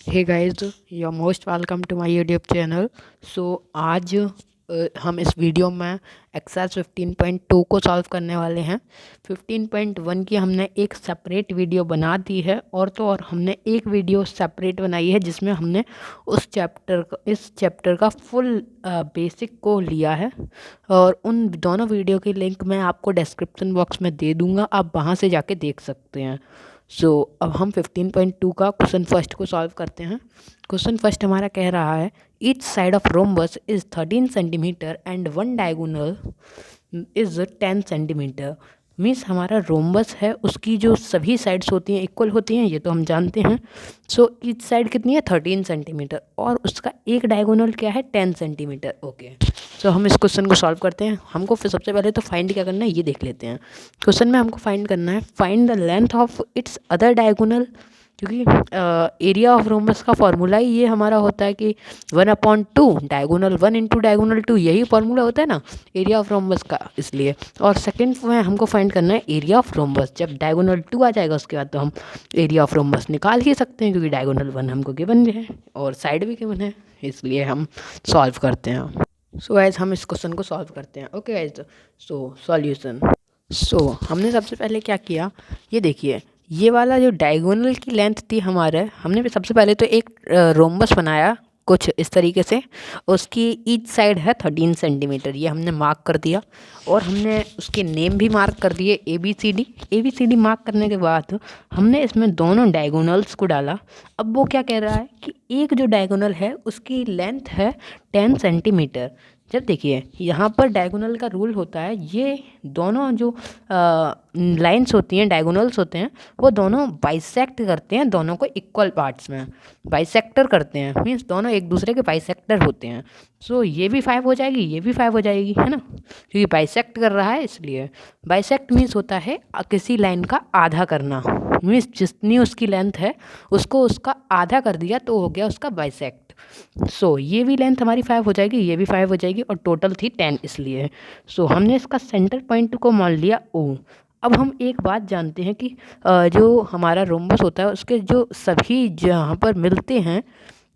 Hey guys, you are most welcome to my YouTube channel. So आज हम इस video में एक्सरसाइज 15.2 को सॉल्व करने वाले हैं। 15.1 की हमने एक सेपरेट वीडियो बना दी है और तो और हमने एक वीडियो सेपरेट बनाई है जिसमें हमने इस चैप्टर का फुल बेसिक को लिया है। और उन दोनों वीडियो की लिंक मैं आपको डिस्क्रिप्शन बॉक्स में दे दूँगा, आप वहाँ से जाके देख सकते हैं। अब हम 15.2 का क्वेश्चन फर्स्ट को सॉल्व करते हैं। क्वेश्चन फर्स्ट हमारा कह रहा है each side of rhombus is 13 centimetre and one diagonal is 10 centimetre. Means हमारा रोम्बस है, उसकी जो सभी साइड्स होती हैं इक्वल होती हैं, ये तो हम जानते हैं। ईच साइड कितनी है 13 सेंटीमीटर और उसका एक डायगोनल क्या है 10 सेंटीमीटर। ओके, हम इस क्वेश्चन को सॉल्व करते हैं। हमको फिर सबसे पहले तो फाइंड क्या करना है ये देख लेते हैं। क्वेश्चन में हमको फाइंड करना है find the length of its other diagonal, क्योंकि एरिया ऑफ रोम्बस का फॉर्मूला ही ये हमारा होता है कि 1/2 डायगोनल 1 इंटू डायगोनल 2, यही फॉर्मूला होता है ना एरिया ऑफ रोम्बस का, इसलिए। और सेकंड में हमको फाइंड करना है एरिया ऑफ रोम्बस। जब डायगोनल 2 आ जाएगा उसके बाद तो हम एरिया ऑफ रोम्बस निकाल ही सकते हैं, क्योंकि डायगोनल 1 हमको गिवन है और साइड भी गिवन है, इसलिए हम सॉल्व करते हैं। गाइज हम इस क्वेश्चन को सॉल्व करते हैं। Okay guys, solution. हमने सबसे पहले क्या किया, ये देखिए, ये वाला जो डायगोनल की लेंथ थी हमारे, हमने भी सबसे पहले तो एक रोम्बस बनाया कुछ इस तरीके से। उसकी ईच साइड है 13 सेंटीमीटर, ये हमने मार्क कर दिया। और हमने उसके नेम भी मार्क कर दिए ABCD मार्क करने के बाद हमने इसमें दोनों डायगोनल्स को डाला। अब वो क्या कह रहा है कि एक जो डायगोनल है उसकी लेंथ है 10 सेंटीमीटर। जब देखिए यहाँ पर डायगोनल का रूल होता है, ये दोनों जो लाइंस होती हैं डायगोनल्स होते हैं वो दोनों बाइसेक्ट करते हैं, दोनों को इक्वल पार्ट्स में बाइसेक्टर करते हैं। मीन्स दोनों एक दूसरे के बाइसेक्टर होते हैं। ये भी 5 हो जाएगी, ये भी 5 हो जाएगी, है ना, क्योंकि बाइसेक्ट कर रहा है इसलिए। बाइसेक्ट मीन्स होता है किसी लाइन का आधा करना। मीन्स जितनी उसकी लेंथ है उसको उसका आधा कर दिया तो हो गया उसका बाइसेक्ट। ये भी लेंथ हमारी 5 हो जाएगी, ये भी 5 हो जाएगी और टोटल थी 10, इसलिए। हमने इसका सेंटर पॉइंट को मान लिया O। अब हम एक बात जानते हैं कि जो हमारा रोम्बस होता है उसके जो सभी जहाँ पर मिलते हैं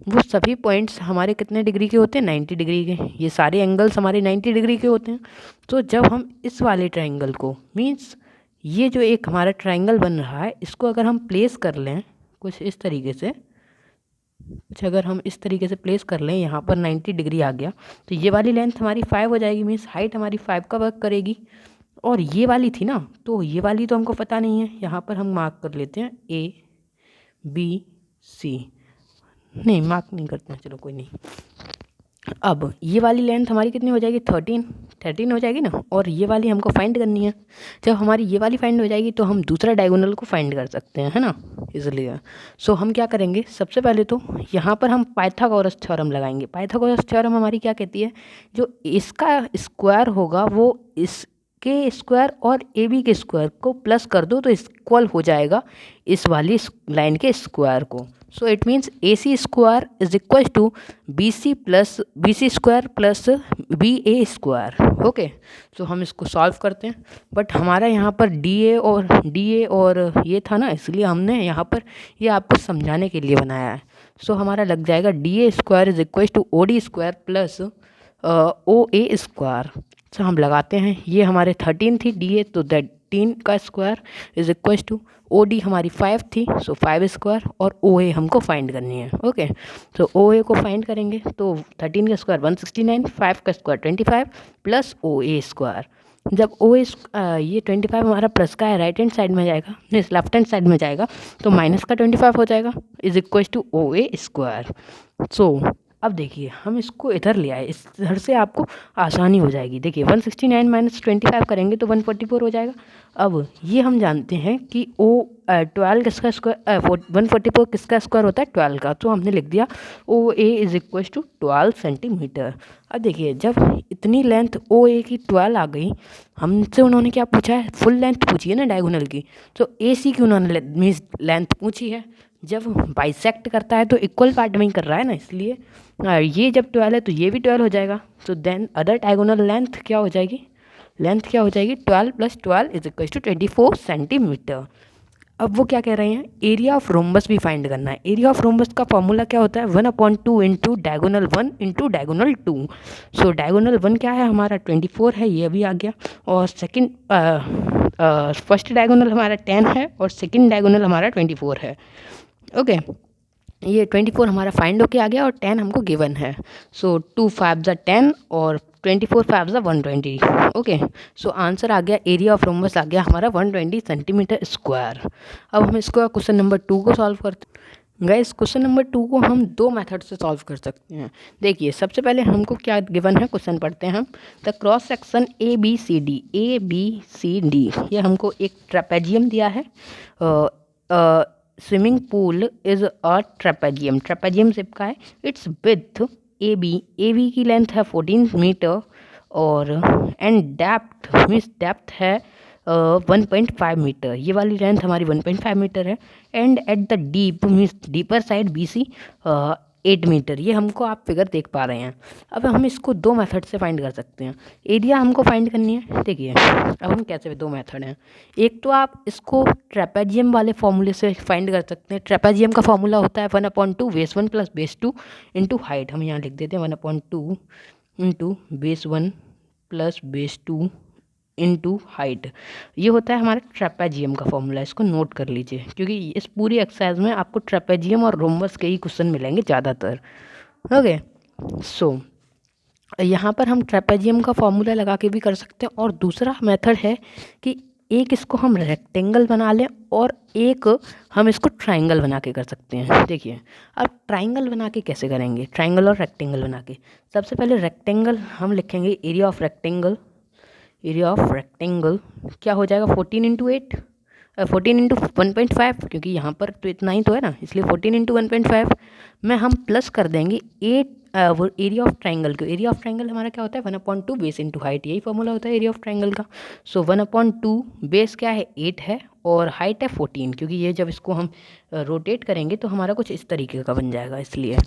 वो सभी पॉइंट्स हमारे कितने डिग्री के होते हैं 90 डिग्री के। ये सारे एंगल्स हमारे 90 डिग्री के होते हैं। जब हम इस वाले ट्रायंगल को, मीन्स ये जो एक हमारा ट्रायंगल बन रहा है, इसको अगर हम प्लेस कर लें कुछ इस तरीके से, अगर हम इस तरीके से प्लेस कर लें, यहाँ पर 90 डिग्री आ गया, तो ये वाली लेंथ हमारी 5 हो जाएगी। मीन्स हाइट हमारी 5 का वर्क करेगी। और ये वाली थी ना, तो ये वाली तो हमको पता नहीं है, यहाँ पर हम मार्क कर लेते हैं ABC। नहीं, मार्क नहीं करते हैं, चलो कोई नहीं। अब ये वाली लेंथ हमारी कितनी हो जाएगी 13 हो जाएगी ना, और ये वाली हमको फाइंड करनी है। जब हमारी ये वाली फाइंड हो जाएगी तो हम दूसरा डायगोनल को फाइंड कर सकते हैं, है ना, इसलिए। हम क्या करेंगे, सबसे पहले तो यहाँ पर हम पाइथागोरस थ्योरम लगाएंगे। पाइथागोरस थ्योरम हमारी क्या कहती है, जो इसका स्क्वायर होगा वो इसके स्क्वायर और AB के स्क्वायर को प्लस कर दो तो इक्वल हो जाएगा इस वाली लाइन के स्क्वायर को। It means AC square is equal to BC square plus BA square. Okay, हम इसको सॉल्व करते हैं। बट हमारा यहाँ पर DA और ये था ना, इसलिए हमने यहाँ पर ये आपको समझाने के लिए बनाया है। हमारा लग जाएगा DA square is equal to OD square plus OA square. हम लगाते हैं, ये हमारे 13 थी DA, तो 13 का square is equal to OD हमारी 5 थी, 5 स्क्वायर, और OA हमको फाइंड करनी है। ओके, OA को फाइंड करेंगे तो 13 का स्क्वायर 169, 5 का स्क्वायर 25 प्लस OA स्क्वायर। जब ये 25 हमारा प्लस का है, राइट हैंड साइड में जाएगा, मीन्स लेफ्ट हैंड साइड में जाएगा, तो माइनस का 25 हो जाएगा is equal to OA square. अब देखिए हम इसको इधर ले आए, इधर से आपको आसानी हो जाएगी। देखिए 169 माइनस 25 करेंगे तो 144 हो जाएगा। अब ये हम जानते हैं कि 12 किसका स्क्वायर 144 किसका स्क्वायर होता है 12 का, तो हमने लिख दिया OA is equal to 12 centimetre. अब देखिए जब इतनी लेंथ OA की 12 आ गई, हमसे उन्होंने क्या पूछा है, फुल लेंथ पूछी है ना डायगोनल की, तो AC की उन्होंने मीन्स लेंथ पूछी है। जब बाइसेक्ट करता है तो इक्वल पार्ट में ही कर रहा है ना, इसलिए ये जब 12 है तो ये भी 12 हो जाएगा। देन अदर डायगोनल लेंथ क्या हो जाएगी, 12 plus 12 is equal to 24 centimetre. अब वो क्या कह रहे हैं, एरिया ऑफ रोम्बस भी फाइंड करना है। एरिया ऑफ रोम्बस का फॉर्मूला क्या होता है, 1/2 into diagonal 1 into diagonal 2। So diagonal 1 क्या है हमारा 24 है, ये भी आ गया। और सेकंड फर्स्ट डायगोनल हमारा 10 है और सेकंड डायगोनल हमारा 24 है। ओके, ये 24 हमारा फाइंड होके आ गया और 10 हमको गिवन है। सो 2 5 ज़ा 10 और 24 5 ज़ा 120। ओके, सो आंसर आ गया, एरिया ऑफ रोम्बस आ गया हमारा 120 सेंटीमीटर स्क्वायर। अब हम इसको क्वेश्चन नंबर 2 को सॉल्व करते हैं। गाइस क्वेश्चन नंबर 2 को हम दो मेथड से सॉल्व कर सकते हैं। देखिए सबसे पहले हमको क्या गिवन है, क्वेश्चन पढ़ते हैं हम। द क्रॉस सेक्शन ABCD ये हमको एक ट्रेपेजियम दिया है। Swimming pool is a trapezium, trapezium shape का है। इट्स विथ AB की लेंथ है 14 मीटर और एंड डेप्थ मीन्स डेप्थ है 1.5 मीटर, ये वाली लेंथ हमारी 1.5 मीटर है। And at the deep means deeper side BC 8 metre, ये हमको आप फिगर देख पा रहे हैं। अब हम इसको दो मेथड से फाइंड कर सकते हैं। एरिया हमको फाइंड करनी है। देखिए अब हम कैसे, दो मेथड हैं। एक तो आप इसको ट्रेपेजियम वाले फॉर्मूले से फाइंड कर सकते हैं। ट्रेपेजियम का फॉर्मूला होता है 1/2 base 1 plus base 2 into height. हम यहाँ लिख देते हैं 1/2 into base 1 plus base 2 into height. ये होता है हमारे ट्रेपेजियम का फॉर्मूला, इसको नोट कर लीजिए क्योंकि इस पूरी एक्सरसाइज में आपको ट्रेपेजियम और रोम्बस के ही क्वेश्चन मिलेंगे ज़्यादातर। ओके, सो यहाँ पर हम ट्रेपेजियम का फॉर्मूला लगा के भी कर सकते हैं। और दूसरा मेथड है कि एक इसको हम रेक्टेंगल बना लें और एक हम इसको ट्राइंगल बना के कर सकते हैं। देखिए अब ट्राइंगल बना के कैसे करेंगे, ट्राइंगल और रेक्टेंगल बना के। सबसे पहले रेक्टेंगल हम लिखेंगे, area of rectangle, area of rectangle क्या हो जाएगा 14 इंटू 8, 14 इंटू 1.5 क्योंकि यहाँ पर तो इतना ही तो है ना, इसलिए 14 इंटू 1.5 में हम प्लस कर देंगे 8 वो एरिया ऑफ ट्राइंगल को। एरिया ऑफ ट्राइंगल हमारा क्या होता है 1/2 बेस इंटू हाइट, यही फॉर्मूला होता है एरिया ऑफ ट्राइंगल का। सो 1/2 बेस क्या है 8 है और हाइट है 14, क्योंकि ये जब इसको हम रोटेट करेंगे तो हमारा कुछ इस तरीके का बन जाएगा इसलिए।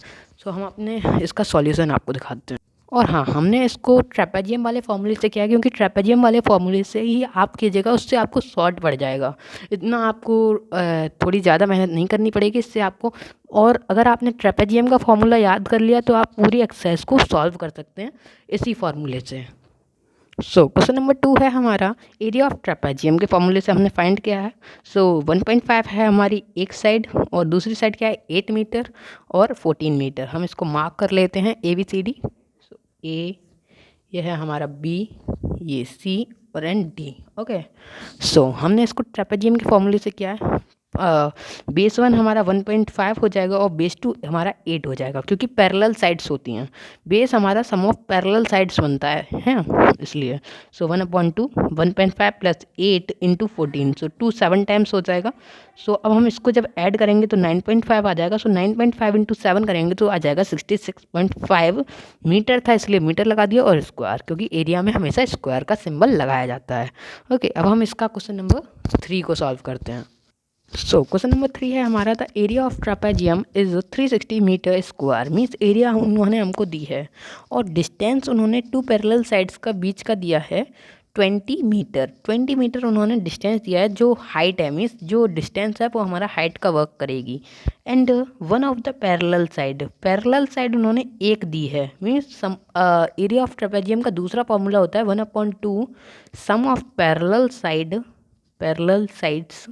सो हम अपने इसका सॉल्यूशन आपको दिखाते हैं। और हाँ, हमने इसको ट्रेपेजियम वाले फॉर्मूले से किया क्योंकि ट्रेपेजियम वाले फॉर्मूले से ही आप कीजिएगा, उससे आपको शॉर्ट पड़ जाएगा। इतना आपको थोड़ी ज़्यादा मेहनत नहीं करनी पड़ेगी इससे आपको। और अगर आपने ट्रेपेजियम का फॉर्मूला याद कर लिया तो आप पूरी एक्सरसाइज को सॉल्व कर सकते हैं इसी फॉर्मूले से। सो क्वेश्चन नंबर 2 है हमारा, एरिया ऑफ ट्रेपेजियम के फॉर्मूले से हमने फाइंड किया है। सो 1.5 है हमारी एक साइड और दूसरी साइड क्या है 8 मीटर और 14 मीटर। हम इसको मार्क कर लेते हैं ABCD। ए, ये है हमारा B, ये C और एंड D। ओके, सो हमने इसको ट्रेपेजियम के फॉर्मूले से किया है। बेस 1 हमारा 1.5 हो जाएगा और बेस 2 हमारा 8 हो जाएगा क्योंकि पैरेलल साइड्स होती हैं। बेस हमारा सम ऑफ पैरेलल साइड्स बनता है इसलिए। सो 1/2 1.5 प्लस 8 इंटू 14, सो 2 7 टाइम्स हो जाएगा। सो अब हम इसको जब ऐड करेंगे तो 9.5 आ जाएगा। सो 9.5 इंटू 7 करेंगे तो आ जाएगा 66.5 मीटर था, इसलिए मीटर लगा दिया और स्क्वायर, क्योंकि एरिया में हमेशा स्क्वायर का सिंबल लगाया जाता है। ओके, अब हम इसका क्वेश्चन नंबर 3 को सॉल्व करते हैं। सो क्वेश्चन नंबर 3 है हमारा, the area of trapezium is 360 metre square. Means area उन्होंने हमको दी है और डिस्टेंस उन्होंने टू पैरेलल साइड्स का बीच का दिया है 20 मीटर। 20 मीटर उन्होंने डिस्टेंस दिया है। जो हाइट है मीन्स जो डिस्टेंस है वो हमारा हाइट का वर्क करेगी। And one of the parallel side उन्होंने एक दी है। मीन्स एरिया ऑफ ट्रेपेजियम का दूसरा फॉर्मूला होता है 1/2 sum of parallel sides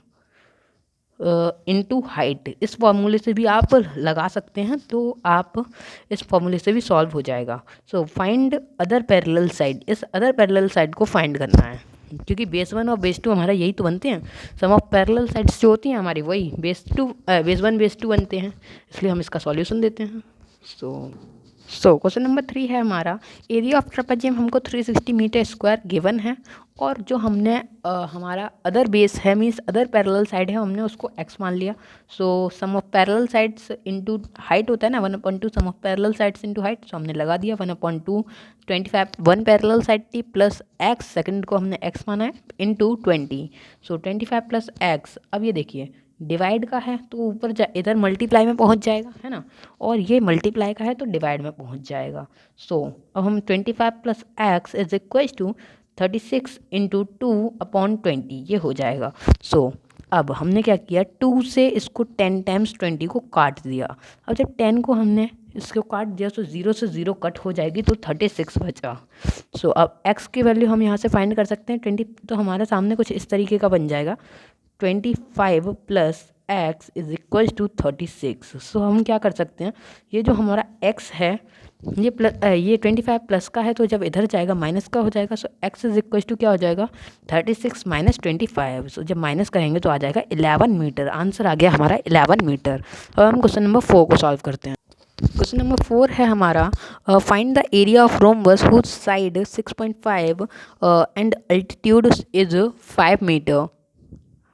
into height. इस फॉर्मूले से भी आप लगा सकते हैं, तो आप इस फॉर्मूले से भी सॉल्व हो जाएगा। So find other parallel side, इस अदर पैरेलल साइड को फाइंड करना है क्योंकि बेस 1 और बेस 2 हमारा यही तो बनते हैं। सम ऑफ पैरेलल साइड्स जो होती हैं हमारी वही बेस 1 बेस 2 बनते हैं, इसलिए हम इसका सॉल्यूशन देते हैं। सो क्वेश्चन नंबर 3 है हमारा, एरिया ऑफ ट्रेपेजियम हमको 360 मीटर स्क्वायर गिवन है और जो हमने हमारा अदर बेस है मीन्स अदर पैरेलल साइड है, हमने उसको x मान लिया। So sum of parallel sides into height होता है ना 1/2 sum of parallel sides into height, so हमने लगा दिया 1/2 25 1 पैरेलल साइड थी प्लस x, सेकंड को हमने x माना है इनटू 20। सो 25 प्लस x, अब ये देखिए डिवाइड का है तो ऊपर इधर मल्टीप्लाई में पहुंच जाएगा है ना, और ये मल्टीप्लाई का है तो डिवाइड में पहुंच जाएगा। सो अब हम 25 plus x is equal to 36 into 2/20 ये हो जाएगा। सो अब हमने क्या किया, 2 से इसको 10 टाइम्स 20 को काट दिया। अब जब 10 को हमने इसको काट दिया तो 0 से 0 कट हो जाएगी तो 36 बचा। सो अब x की वैल्यू हम यहाँ से फाइंड कर सकते हैं 20, तो हमारे सामने कुछ इस तरीके का बन जाएगा 25 plus x is equal to 36। So हम क्या कर सकते हैं, ये जो हमारा x है ये ये 25 प्लस का है, तो जब इधर जाएगा माइनस का हो जाएगा। सो x इज इक्वल टू क्या हो जाएगा 36 माइनस 25। सो जब माइनस करेंगे तो आ जाएगा 11 मीटर। आंसर आ गया हमारा 11 मीटर। अब हम क्वेश्चन नंबर 4 को सॉल्व करते हैं। क्वेश्चन नंबर 4 है हमारा, find the area of rhombus whose side 6.5 and altitude is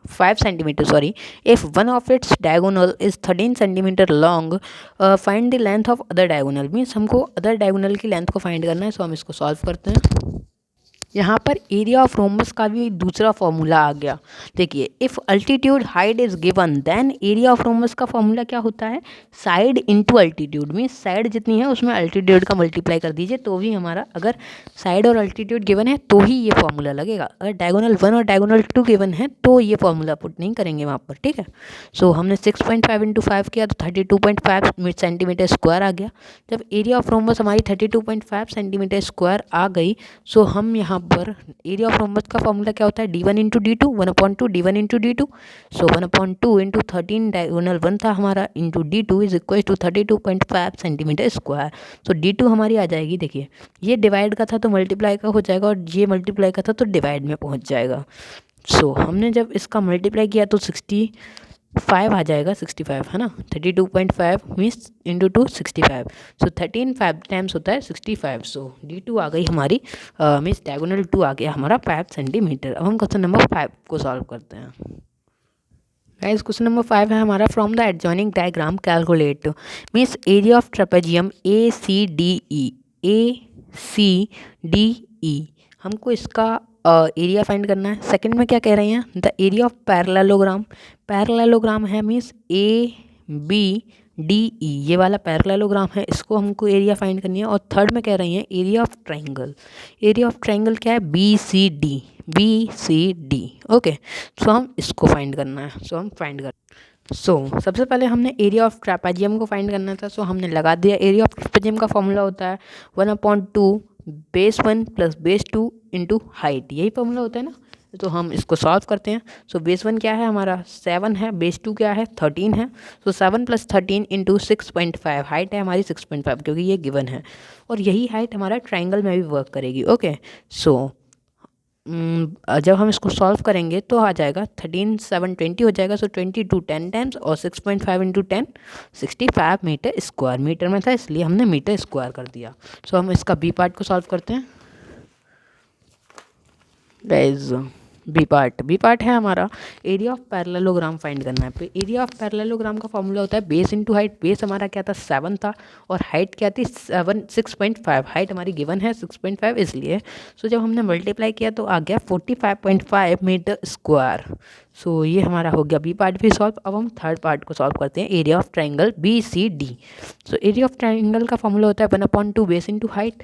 5 centimeter, sorry. If one of its diagonal is 13 centimeter long, find the length of other diagonal। Means हमको other diagonal की length को find करना है। सो हम इसको solve करते हैं। यहाँ पर एरिया ऑफ रोम्बस का भी दूसरा फॉर्मूला आ गया। देखिए, if altitude height is given then area of rhombus का फॉर्मूला क्या होता है, side into altitude. Means side जितनी है उसमें अल्टीट्यूड का मल्टीप्लाई कर दीजिए तो भी हमारा, अगर साइड और अल्टीट्यूड गिवन है तो ही ये फॉर्मूला लगेगा। अगर डायगोनल 1 और डायगोनल 2 गिवन है तो ये फॉर्मूला पुट नहीं करेंगे वहाँ पर, ठीक है। सो हमने 6.5 इंटू 5 किया तो 32.5 सेंटीमीटर स्क्वायर आ गया। जब एरिया ऑफ रोम्बस हमारी 32.5 सेंटीमीटर स्क्वायर आ गई, सो हम यहाँ पर एरिया ऑफ रोम्बस का फॉर्मूला क्या होता है, d1 into D two, 1/2 d1 into D two. So 1/2 into 13 diagonal 1 था हमारा, into D two is equal to 32.5 centimetre square. So d2 हमारी आ जाएगी, देखिए ये डिवाइड का था तो मल्टीप्लाई का हो जाएगा, और ये मल्टीप्लाई का था तो डिवाइड में पहुँच जाएगा। सो हमने जब इसका मल्टीप्लाई किया तो 65 आ जाएगा, 65 है ना, 32.5 मीन्स इंटू 2 65। सो 13 5 टाइम्स होता है 65। सो d2 आ गई हमारी, मीन्स डायगोनल 2 आ गया हमारा 5 सेंटीमीटर। अब हम क्वेश्चन नंबर 5 को सॉल्व करते हैं। गाइस, क्वेश्चन नंबर 5 है हमारा, from the adjoining diagram calculate means area of trapezium ACDE। हमको इसका एरिया फाइंड करना है। सेकंड में क्या कह रहे हैं, द एरिया ऑफ पैरेललोग्राम है मीन्स ABDE, ये वाला पैरेललोग्राम है, इसको हमको एरिया फाइंड करनी है। और थर्ड में कह रही हैं एरिया ऑफ ट्राइंगल क्या है, BCD। ओके, सो हम इसको फाइंड करना है। सो हम फाइंड कर सबसे पहले हमने एरिया ऑफ ट्रेपेजियम को फाइंड करना था। सो हमने लगा दिया। एरिया ऑफ ट्रेपेजियम का फॉर्मूला होता है 1/2 base 1 plus base 2 into height, यही फॉर्मूला होता है ना। तो हम इसको सॉल्व करते हैं। सो बेस 1 क्या है हमारा 7 है, बेस 2 क्या है 13 है। सो 7 प्लस 13 इंटू 6.5, हाइट है हमारी 6.5 क्योंकि ये गिवन है, और यही हाइट हमारा ट्राइंगल में भी वर्क करेगी। ओके, सो जब हम इसको सॉल्व करेंगे तो आ जाएगा 13 7 20 हो जाएगा। सो 22 10 टाइम्स और 6.5 इंटू 10 65 मीटर स्क्वायर। मीटर में था इसलिए हमने मीटर स्क्वायर कर दिया। सो हम इसका बी पार्ट को सॉल्व करते हैं। गाइस, बी पार्ट है हमारा, एरिया ऑफ पैरेललोग्राम फाइंड करना है। तो एरिया ऑफ पैरेललोग्राम का फॉर्मूला होता है बेस इंटू हाइट। बेस हमारा क्या था 7 था, और हाइट क्या थी 6.5। हाइट हमारी गिवन है 6.5 इसलिए। सो जब हमने मल्टीप्लाई किया तो आ गया 45.5 मीटर स्क्वायर। सो ये हमारा हो गया बी पार्ट भी सॉल्व। अब हम थर्ड पार्ट को सॉल्व करते हैं, area of triangle BCD। So area of triangle का फॉर्मूला होता है 1/2 बेस इंटू हाइट।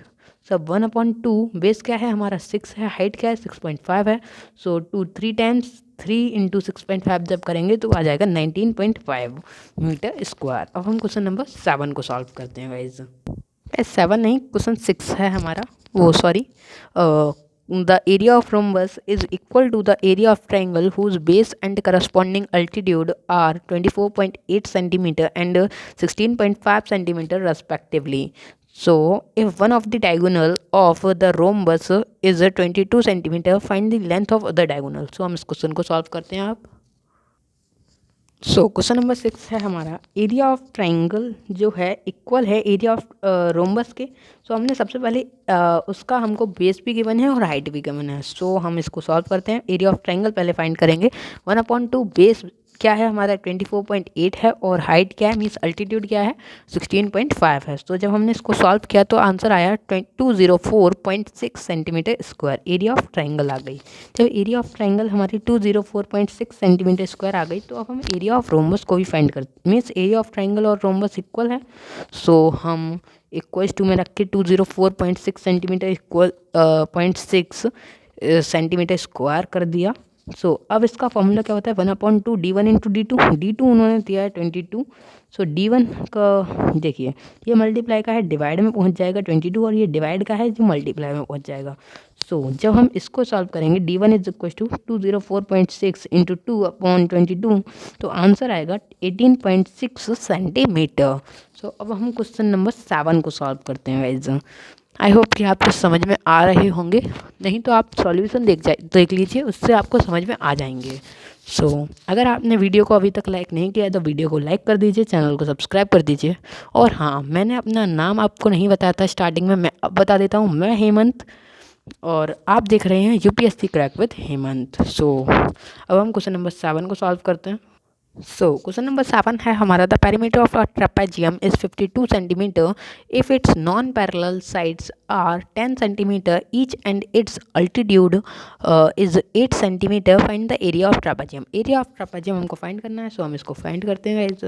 सब 1/2 बेस क्या है हमारा 6 है, हाइट क्या है 6.5 है। सो 3 टाइम्स 3 इंटू 6.5 जब करेंगे तो आ जाएगा 19.5 मीटर स्क्वायर। अब हम क्वेश्चन नंबर 7 को सॉल्व करते हैं गाइज। 7 नहीं, क्वेश्चन 6 है हमारा, वो sorry. The area of rhombus is equal to the area of triangle whose base and corresponding altitude are 24.8 centimetre and 16.5 centimetre respectively. So, if one of the diagonal of the rhombus is 22 centimeter, find the length of other diagonal। So, हम इस question को solve करते हैं आप। So question number 6 है हमारा, area of triangle जो है इक्वल है एरिया ऑफ रोम्बस के। सो हमने सबसे पहले उसका हमको बेस भी गिवन है और हाइट भी गिवन है। सो हम इसको सॉल्व करते हैं। एरिया ऑफ ट्राइंगल पहले फाइंड करेंगे। 1/2 बेस क्या है हमारा 24.8 है, और हाइट क्या है मीन्स अल्टीट्यूड क्या है 16.5 है। तो जब हमने इसको सॉल्व किया तो आंसर आया 204.6 centimetre square. Area of triangle आ गई। जब एरिया ऑफ ट्राइंगल हमारी 204.6 सेंटीमीटर स्क्वायर आ गई तो अब हम एरिया ऑफ रोम्बस को भी फाइंड करते, मीन्स एरिया ऑफ ट्राइंगल और रोम्बस इक्वल है। सो हम इक्वल्स टू में रख के 204.6 सेंटीमीटर इक्वल 0.6 सेंटीमीटर स्क्वायर कर दिया। सो अब इसका फॉर्मूला क्या होता है 1/2 D1 इंटू D2 उन्होंने दिया है 22। सो D1 का देखिए ये मल्टीप्लाई का है डिवाइड में पहुंच जाएगा 22 और ये डिवाइड का है जो मल्टीप्लाई में पहुंच जाएगा। सो जब हम इसको सॉल्व करेंगे D1 is equal to 204.6 into 2/22 तो आंसर आएगा 18.6 सेंटीमीटर। सो अब हम क्वेश्चन नंबर 7 को सॉल्व करते हैं गाइस। आई होप कि आपको समझ में आ रहे होंगे, नहीं तो आप सॉल्यूशन देख लीजिए, उससे आपको समझ में आ जाएंगे। सो अगर आपने वीडियो को अभी तक लाइक नहीं किया है तो वीडियो को लाइक कर दीजिए, चैनल को सब्सक्राइब कर दीजिए। और हाँ, मैंने अपना नाम आपको नहीं बताया था स्टार्टिंग में, मैं अब बता देता हूँ, मैं हेमंत और आप देख रहे हैं यूपीएससी क्रैक विद हेमंत। सो अब हम क्वेश्चन नंबर 7 को सॉल्व करते हैं। So question number 7 है हमारा the perimeter of a trapezium is 52 centimeter if its non-parallel sides are 10 centimeter each and its altitude is 8 centimeter. Find the area of trapezium. area of trapezium हमको find करना है, सो हम इसको find करते हैं guys.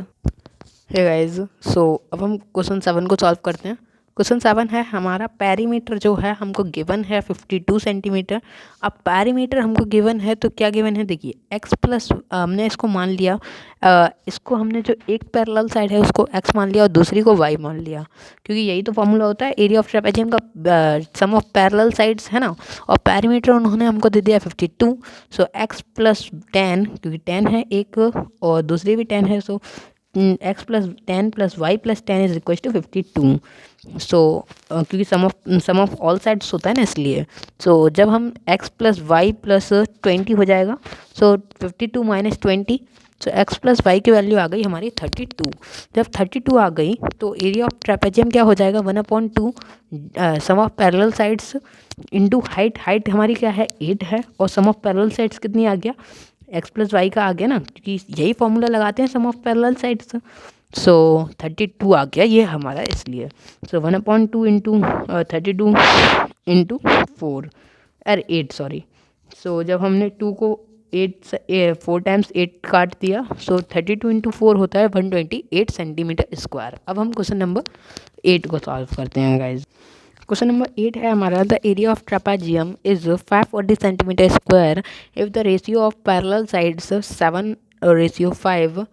Hey guys, सो अब हम question 7 को सॉल्व करते हैं। क्वेश्चन 7 है हमारा पेरीमीटर जो है हमको गिवन है 52 सेंटीमीटर। अब पेरीमीटर हमको गिवन है तो क्या गिवन है, देखिए x प्लस हमने इसको मान लिया, इसको हमने जो एक पैरेलल साइड है उसको x मान लिया और दूसरी को y मान लिया, क्योंकि यही तो फॉर्मूला होता है एरिया ऑफ ट्रेपेजियम का, सम ऑफ पैरेलल साइड्स है ना। और पेरीमीटर उन्होंने हमको दे दिया 52। सो x प्लस 10, क्योंकि 10 है एक और दूसरी भी 10 है, so x plus 10 plus Y plus 10 is equal to 52। So क्योंकि सम ऑफ ऑल साइड्स होता है ना, इसलिए सो जब हम x प्लस वाई प्लस 20 हो जाएगा, सो 52 माइनस 20, सो x प्लस वाई की वैल्यू आ गई हमारी 32। जब 32 आ गई तो एरिया ऑफ ट्रेपेजियम क्या हो जाएगा 1/2 sum of parallel sides into height. Height हमारी क्या है 8 है और सम ऑफ पैरेलल साइड्स कितनी आ गया, एक्स प्लस वाई का आ गया ना, क्योंकि यही फॉर्मूला लगाते हैं सम ऑफ पैरेलल साइड्स। सो 32 आ गया ये हमारा, इसलिए सो 1/2 इंटू 32 इंटू 4 अरे 8 सॉरी। सो जब हमने 2 को 4 टाइम्स 8 काट दिया, सो 32 इंटू 4 होता है 128 सेंटीमीटर स्क्वायर। अब हम क्वेश्चन नंबर 8 को सॉल्व करते हैं गाइज। क्वेश्चन नंबर 8 है हमारा the area of trapezium is 540 centimetre square if the ratio of parallel sides 7:5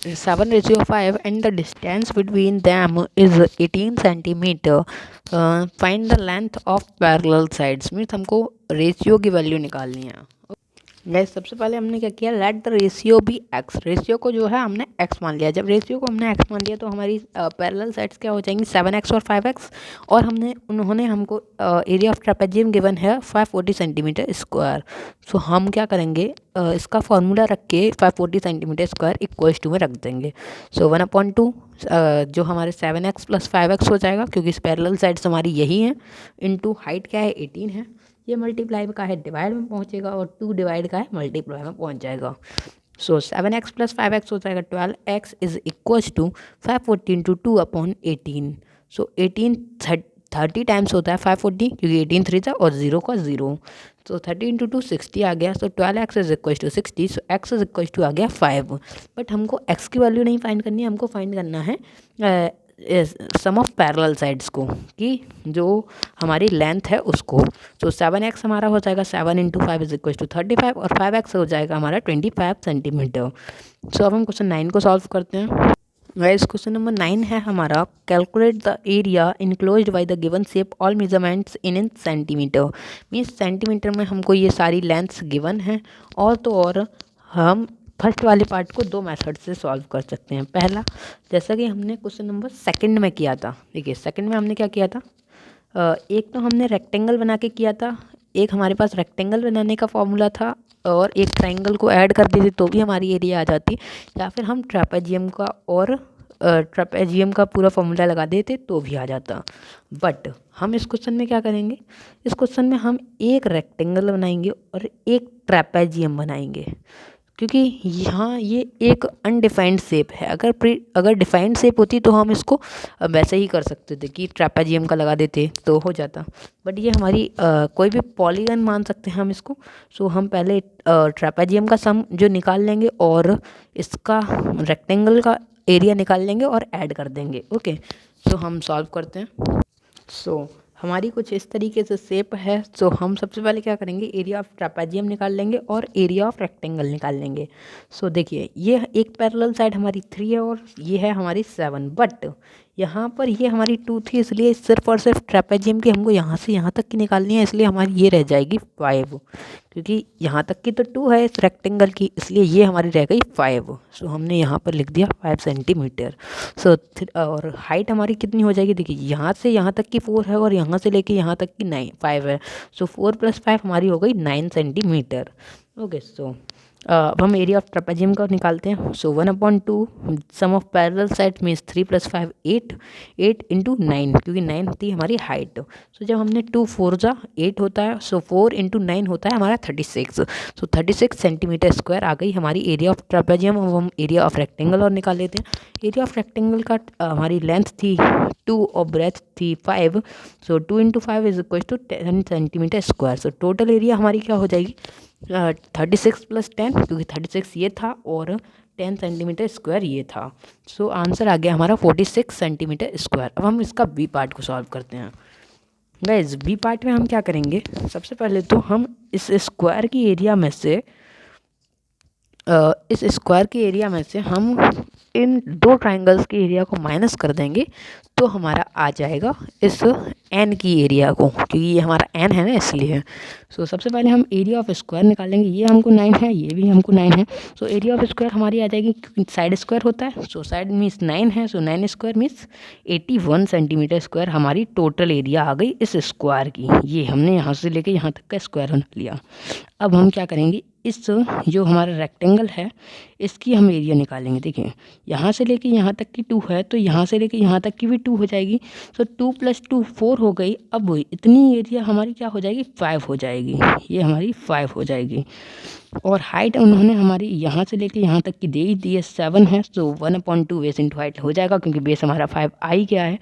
7:5 and the distance between them is 18 centimeter. Find the length of parallel sides, means हमको ratio की value निकालनी है। Guys सबसे पहले हमने क्या किया, let the ratio be X. Ratio को जो है हमने एक्स मान लिया। जब रेशियो को हमने एक्स मान लिया तो हमारी पैरेलल साइड्स क्या हो जाएंगी 7x और 5x। और उन्होंने हमको एरिया ऑफ ट्रेपेजियम गिवन है 540 सेंटीमीटर स्क्वायर। सो हम क्या करेंगे, इसका फॉर्मूला रख के 540 सेंटीमीटर स्क्वायर इक्वल्स टू में रख देंगे। सो 1/2 जो हमारे 7x प्लस 5x हो जाएगा, क्योंकि पैरेलल साइड्स हमारी यही हैं, इनटू हाइट क्या है 18 है, ये मल्टीप्लाई का है डिवाइड में पहुंचेगा और 2 डिवाइड का है मल्टीप्लाई में पहुंच जाएगा। सो 7x प्लस 5x हो जाएगा 12x is equals to 540 into 2/18। So 18 30 times होता है 540, क्योंकि 18 3 था और 0 का 0। तो 30 इंटू 2 60 आ गया। So 12x is equal to 60। So x is equal to आ गया 5। बट हमको x की वैल्यू नहीं फाइंड करनी है, हमको फाइंड करना है सम ऑफ पैरेलल साइड्स को, कि जो हमारी लेंथ है उसको। तो 7x हमारा हो जाएगा 7 इंटू 5 इज इक्वल टू 35 और 5x हो जाएगा हमारा 25 सेंटीमीटर। सो अब हम क्वेश्चन 9 को सॉल्व करते हैं। गाइस क्वेश्चन नंबर 9 है हमारा calculate the area enclosed by the given shape all measurements in centimetre. Means centimetre में हमको ये सारी लेंथ्स गिवन है। और तो और हम फर्स्ट वाले पार्ट को 2 मेथड से सॉल्व कर सकते हैं। पहला, जैसा कि हमने क्वेश्चन नंबर सेकंड में किया था। देखिए सेकंड में हमने क्या किया था, एक तो हमने रेक्टेंगल बना के किया था, एक हमारे पास रेक्टेंगल बनाने का फॉर्मूला था और एक ट्रायंगल को ऐड कर देते तो भी हमारी एरिया आ जाती, या फिर हम ट्रेपेजियम का और ट्रेपेजियम का पूरा फॉर्मूला लगा देते तो भी आ जाता। बट हम इस क्वेश्चन में क्या करेंगे, इस क्वेश्चन में हम एक रेक्टेंगल बनाएंगे और एक ट्रेपेजियम बनाएंगे, क्योंकि यहाँ ये एक अनडिफाइंड शेप है। अगर डिफाइंड शेप होती तो हम इसको वैसे ही कर सकते थे कि ट्रेपेजियम का लगा देते तो हो जाता। बट ये हमारी कोई भी पॉलीगन मान सकते हैं हम इसको। सो हम पहले ट्रेपेजियम का सम जो निकाल लेंगे और इसका रेक्टेंगल का एरिया निकाल लेंगे और ऐड कर देंगे। ओके, सो हम सॉल्व करते हैं। सो हमारी कुछ इस तरीके से शेप है। सो हम सबसे पहले क्या करेंगे, एरिया ऑफ ट्रापेजियम निकाल लेंगे और एरिया ऑफ रेक्टेंगल निकाल लेंगे। सो देखिए, ये एक पैरेलल साइड हमारी 3 है और ये है हमारी 7, बट यहाँ पर ये हमारी 2 थी, इसलिए सिर्फ और सिर्फ ट्रापेजियम की हमको यहाँ से यहाँ तक की निकालनी है, इसलिए हमारी ये रह जाएगी 5, क्योंकि यहाँ तक की तो 2 है इस रेक्टेंगल की, इसलिए ये हमारी रह गई 5। सो हमने यहाँ पर लिख दिया 5 सेंटीमीटर। सो और हाइट हमारी कितनी हो जाएगी, देखिए यहाँ से यहाँ तक की 4 है और यहाँ से लेके यहाँ तक की 5 है। सो 4 + 5 हमारी हो गई 9 सेंटीमीटर। ओके, सो अब हम एरिया ऑफ ट्रापेजियम का निकालते हैं। सो 1/2 sum of parallel side means 3 + 5 8, 8 × 9, क्योंकि 9 थी हमारी हाइट। सो जब हमने 2 4 जा 8 होता है, सो 4 × 9 होता है हमारा 36। सो 36 सेंटीमीटर स्क्वायर आ गई हमारी एरिया ऑफ ट्रापेजियम। अब हम एरिया ऑफ रेक्टेंगल और निकाल लेते हैं। एरिया ऑफ रेक्टेंगल का हमारी लेंथ थी 2 और ब्रेथ थी 5। सो 2 × 5 = 10 centimetre square. So total area हमारी क्या हो जाएगी, 36 + 10, क्योंकि 36 ये था और 10 सेंटीमीटर स्क्वायर ये था। सो आंसर आ गया हमारा 46 सेंटीमीटर स्क्वायर। अब हम इसका बी पार्ट को सॉल्व करते हैं। गाइस, बी पार्ट में हम क्या करेंगे, सबसे पहले तो हम इस स्क्वायर की एरिया में से हम इन 2 ट्राइंगल्स के एरिया को माइनस कर देंगे, तो हमारा आ जाएगा इस एन की एरिया को, क्योंकि ये हमारा एन है ना, इसलिए। सो सबसे पहले हम एरिया ऑफ स्क्वायर निकालेंगे। ये हमको 9 है, ये भी हमको 9 है। सो एरिया ऑफ स्क्वायर हमारी आ जाएगी, क्योंकि साइड स्क्वायर होता है। सो साइड मीन्स 9 है, सो 9 स्क्वायर मीन्स 81 सेंटीमीटर स्क्वायर हमारी टोटल एरिया आ गई इस स्क्वायर की। ये हमने यहाँ से लेके यहाँ तक का स्क्वायर बना लिया। अब हम क्या करेंगे, इस जो हमारा रेक्टेंगल है इसकी हम एरिया निकालेंगे। देखिए, यहाँ से लेके यहाँ तक की 2 है, तो यहाँ से लेके यहाँ तक की भी 2 हो जाएगी। सो 2 + 2 4 हो गई। अब इतनी एरिया हमारी क्या हो जाएगी, 5 हो जाएगी। ये हमारी 5 हो जाएगी। और हाइट उन्होंने हमारी यहाँ से लेके यहाँ तक की दे ही दी है, 7 है। सो 1/2 बेस इंटू हाइट हो जाएगा, क्योंकि बेस हमारा 5 आई गया है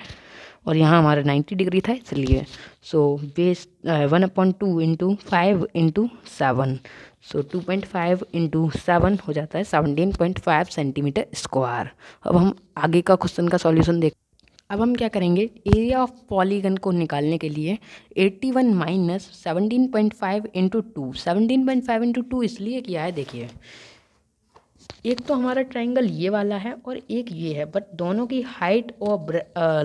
और यहाँ हमारा 90 डिग्री था, इसलिए। सो बेस 1/2 × 5 × 7, सो 2.5 × 7 हो जाता है 17.5 सेंटीमीटर स्क्वायर। अब हम आगे का क्वेश्चन का सॉल्यूशन देख। अब हम क्या करेंगे, एरिया ऑफ पॉलीगन को निकालने के लिए 81 - 17.5 × 2, 17.5 × 2 इसलिए किया है, देखिए एक तो हमारा ट्रायंगल ये वाला है और एक ये है, बट दोनों की हाइट और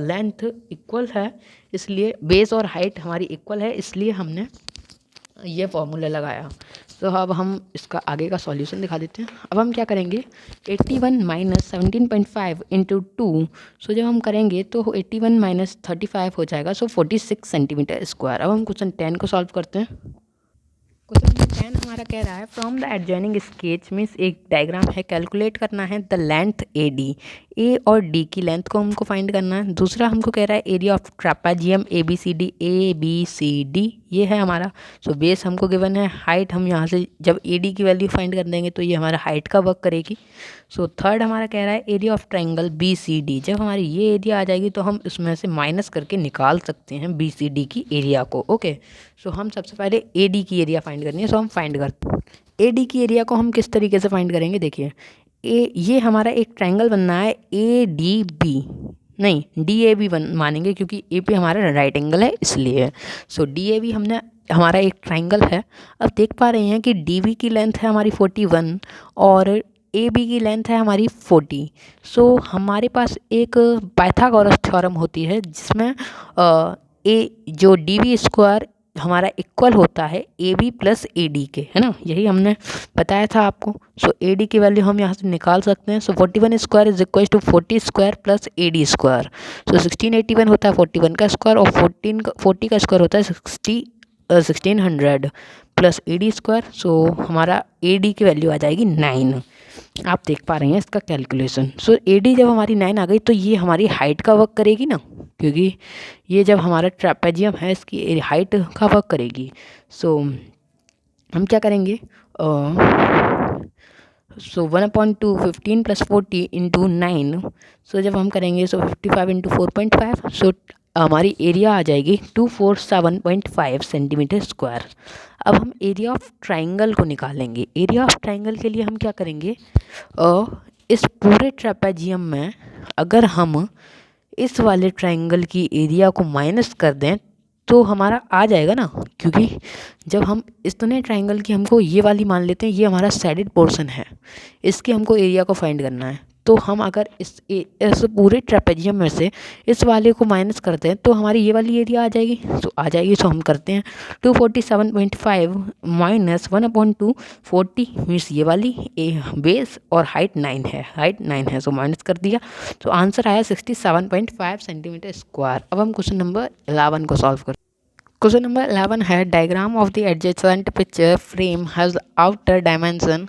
लेंथ इक्वल है, इसलिए बेस और हाइट हमारी इक्वल है, इसलिए हमने ये फॉर्मूला लगाया। तो अब हम इसका आगे का सॉल्यूशन दिखा देते हैं। अब हम क्या करेंगे, 81 - 17.5 × 2, सो जब हम करेंगे तो 81 - 35 हो जाएगा, सो 46 सेंटीमीटर स्क्वायर। अब हम क्वेश्चन 10 को सॉल्व करते हैं। क्वेश्चन नंबर 10 हमारा कह रहा है, from the adjoining sketch means एक डायग्राम है, कैलकुलेट करना है द लेंथ ए डी, ए और डी की लेंथ को हमको फाइंड करना है। दूसरा हमको कह रहा है area of trapezium A B C D, ये है हमारा। सो बेस हमको गिवन है, हाइट हम यहाँ से जब ए डी की वैल्यू फाइंड कर देंगे तो ये हमारा हाइट का वर्क करेगी। सो थर्ड हमारा कह रहा है area of triangle B C D, जब हमारी ये एरिया आ जाएगी तो हम इसमें से माइनस करके निकाल सकते हैं बी सी डी की एरिया को। ओके, सो हम सबसे पहले ए डी की एरिया फाइंड करनी है, सो हम फाइंड करते हैं। ए डी की एरिया को हम किस तरीके से फाइंड करेंगे, देखिए ये हमारा एक ट्रायंगल बनना है ए डी बी, नहीं डी ए बी मानेंगे, क्योंकि ए पे हमारा राइट एंगल है इसलिए। सो डी ए बी हमने हमारा एक ट्रायंगल है। अब देख पा रहे हैं कि डी बी की लेंथ है हमारी 41 और ए बी की लेंथ है हमारी 40। सो हमारे पास एक पाइथागोरस थ्योरम होती है जिसमें जो डी बी स्क्वायर हमारा इक्वल होता है A B plus A D के, है ना, यही हमने बताया था आपको। सो ए डी की वैल्यू हम यहाँ से निकाल सकते हैं। So 41 square is equal to 40 square plus A D square. So 1681 होता है 41 का स्क्वायर और 40 का स्क्वायर होता है 1600 प्लस ए डी स्क्वायर। सो हमारा ए डी की वैल्यू आ जाएगी 9। आप देख पा रहे हैं इसका कैलकुलेशन। सो ए डी जब हमारी 9 आ गई तो ये हमारी हाइट का वर्क करेगी ना, क्योंकि ये जब हमारा ट्रापेजियम है इसकी हाइट का वर्क करेगी। सो हम क्या करेंगे, सो 1/2 15 + 40 × 9, सो जब हम करेंगे सो 55 × 4.5, सो हमारी एरिया आ जाएगी 247.5 सेंटीमीटर स्क्वायर। अब हम एरिया ऑफ ट्रायंगल को निकालेंगे। एरिया ऑफ ट्रायंगल के लिए हम क्या करेंगे, इस पूरे ट्रापेजियम में अगर हम इस वाले ट्रायंगल की एरिया को माइनस कर दें तो हमारा आ जाएगा ना, क्योंकि जब हम इस तने ट्राइंगल की हमको ये वाली मान लेते हैं, ये हमारा साइडेड पोर्शन है, इसके हमको एरिया को फाइंड करना है। तो हम अगर इस पूरे ट्रेपेजियम में से इस वाले को माइनस करते हैं तो हमारी ये वाली एरिया आ जाएगी। तो आ जाएगी, तो हम करते हैं 247.5 माइनस 1/2 40 मीन्स ये वाली बेस और हाइट 9 है, हाइट 9 है, तो माइनस कर दिया। तो आंसर आया 67.5 सेंटीमीटर स्क्वायर। अब हम क्वेश्चन नंबर 11 को सॉल्व करते हैं। क्वेश्चन नंबर 11 है, diagram of the adjacent picture frame has outer dimension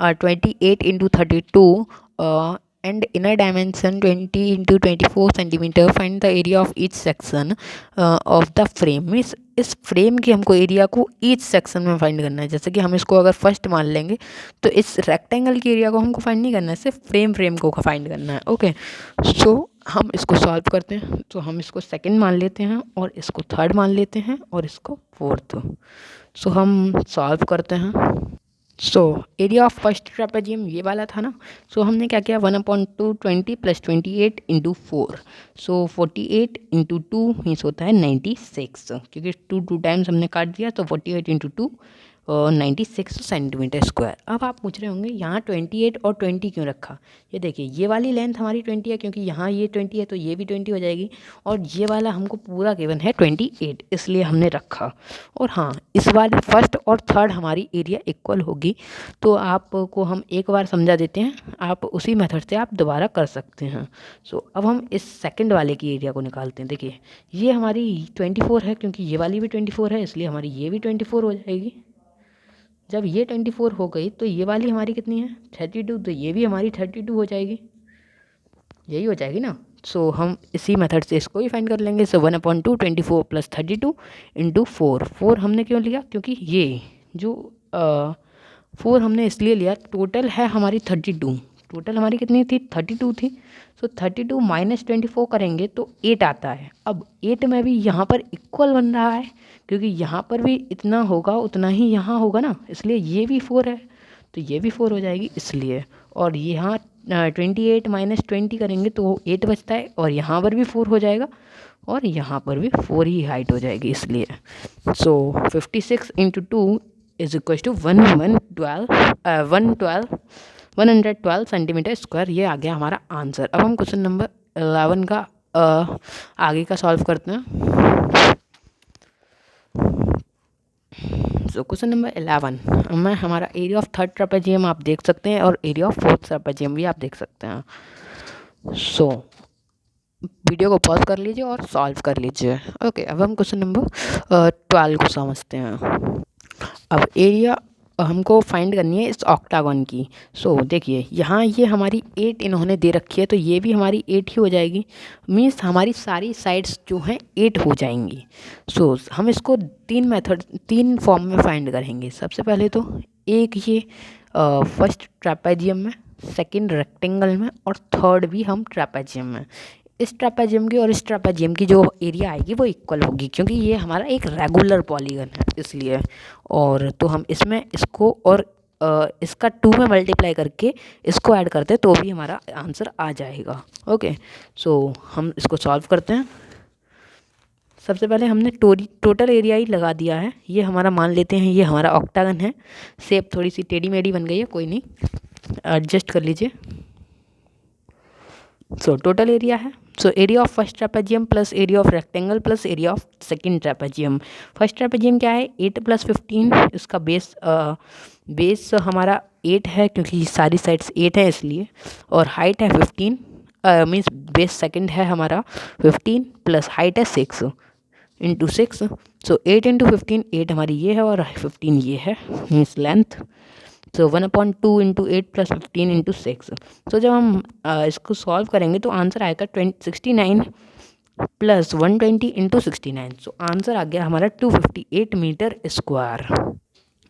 28 into 32 and inner dimension 20 into 24 centimeter. Find the area of each section of the frame. Means इस frame की हमको area को each section में find करना है। जैसे कि हम इसको अगर फर्स्ट मान लेंगे तो इस रेक्टेंगल की एरिया को हमको फाइंड नहीं करना है, सिर्फ फ्रेम को फाइंड करना है। ओके, सो हम इसको सॉल्व करते हैं। तो हम इसको सेकंड मान लेते हैं और इसको थर्ड मान लेते हैं और इसको फोर्थ। सो हम सॉल्व करते हैं। So area of first trapezium ये वाला था ना, सो हमने क्या किया 1/2 20 + 28 × 4। सो 48 × 2 मीन्स होता है 96, क्योंकि 2 टाइम्स हमने काट दिया, तो 48 × 2 96 सेंटीमीटर स्क्वायर। अब आप पूछ रहे होंगे यहाँ 28 और 20 क्यों रखा। ये देखिए, ये वाली लेंथ हमारी 20 है, क्योंकि यहाँ ये 20 है तो ये भी 20 हो जाएगी, और ये वाला हमको पूरा गिवन है 28, इसलिए हमने रखा। और हाँ, इस वाले फर्स्ट और थर्ड हमारी एरिया इक्वल होगी। तो आपको हम एक बार समझा देते हैं, आप उसी मेथड से आप दोबारा कर सकते हैं। सो अब हम इस सेकंड वाले की एरिया को निकालते हैं। देखिए, ये हमारी 24 है, क्योंकि ये वाली भी 24 है, इसलिए हमारी ये भी 24 हो जाएगी। जब ये 24 हो गई तो ये वाली हमारी कितनी है 32, तो ये भी हमारी 32 हो जाएगी, यही हो जाएगी ना। सो हम इसी मेथड से इसको ही फाइंड कर लेंगे। सो 1/2 24 + 32 × 4। 4 हमने क्यों लिया, क्योंकि ये जो 4 हमने इसलिए लिया, टोटल है हमारी 32, टोटल हमारी कितनी थी 32 थी। सो 32 - 24 करेंगे तो 8 आता है। अब 8 में भी यहाँ पर इक्वल बन रहा है, क्योंकि यहाँ पर भी इतना होगा उतना ही यहाँ होगा ना, इसलिए ये भी 4 है तो ये भी 4 हो जाएगी इसलिए। और यहाँ 28 - 20 करेंगे तो 8 बचता है, और यहाँ पर भी 4 हो जाएगा, और यहाँ पर भी 4 ही हाइट हो जाएगी इसलिए। सो 56 × 2 = 112 सेंटीमीटर स्क्वायर। ये आ गया हमारा आंसर। अब हम क्वेश्चन नंबर 11 का आगे का सॉल्व करते हैं। सो क्वेश्चन नंबर 11 में हमारा एरिया ऑफ थर्ड ट्रेपेजियम आप देख सकते हैं, और एरिया ऑफ फोर्थ ट्रेपेजियम भी आप देख सकते हैं। सो वीडियो को पॉज कर लीजिए और सॉल्व कर लीजिए। ओके, अब हम क्वेश्चन नंबर 12 को समझते हैं। अब एरिया हमको फाइंड करनी है इस ऑक्टागन की। सो देखिए, यहाँ ये हमारी 8 इन्होंने दे रखी है, तो ये भी हमारी 8 ही हो जाएगी, मीन्स हमारी सारी साइड्स जो हैं 8 हो जाएंगी। सो हम इसको 3 फॉर्म में फाइंड करेंगे। सबसे पहले तो एक ये फर्स्ट ट्रेपेजियम में, सेकंड रेक्टेंगल में, और थर्ड भी हम ट्रेपेजियम में। इस ट्रेपेजियम की और इस ट्रेपेजियम की जो एरिया आएगी वो इक्वल होगी, क्योंकि ये हमारा एक रेगुलर पॉलीगन है इसलिए। और तो हम इसमें इसको और इसका 2 में मल्टीप्लाई करके इसको ऐड करते हैं तो भी हमारा आंसर आ जाएगा। ओके, सो हम इसको सॉल्व करते हैं। सबसे पहले हमने टोटल एरिया ही लगा दिया है। ये हमारा मान लेते हैं, ये हमारा ऑक्टागन है। शेप थोड़ी सी टेढ़ी मेढ़ी बन गई है, कोई नहीं, एडजस्ट कर लीजिए। सो टोटल एरिया है, so area of first trapezium plus area of rectangle plus area of second trapezium. First trapezium क्या है 8 + 15, इसका बेस हमारा 8 है, क्योंकि सारी साइड्स 8 है इसलिए, और हाइट है 15, मीन्स बेस सेकंड है हमारा 15 प्लस हाइट है 6 × 6। सो 8 × 15 8 हमारी ये है, और 15 ये है, मीन्स लेंथ। सो 1/2 × 8 + 15 × 6। सो जब हम इसको सॉल्व करेंगे तो आंसर आएगा 69 + 120 × 69। सो आंसर आ गया हमारा 258 metre square.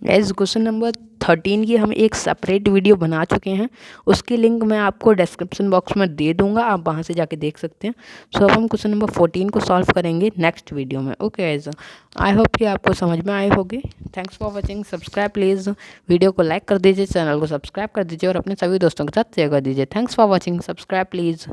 Guys, question number 13 की हम एक सेपरेट वीडियो बना चुके हैं, उसकी लिंक मैं आपको डिस्क्रिप्शन बॉक्स में दे दूंगा, आप वहां से जाके देख सकते हैं। सो अब हम क्वेश्चन नंबर 14 को सॉल्व करेंगे नेक्स्ट वीडियो में। ओके गाइस, आई होप कि आपको समझ में आई होगी। Thanks for watching. Subscribe please, video को लाइक कर दीजिए, चैनल को सब्सक्राइब कर दीजिए, और अपने सभी दोस्तों के साथ शेयर कर दीजिए। Thanks for watching, subscribe please.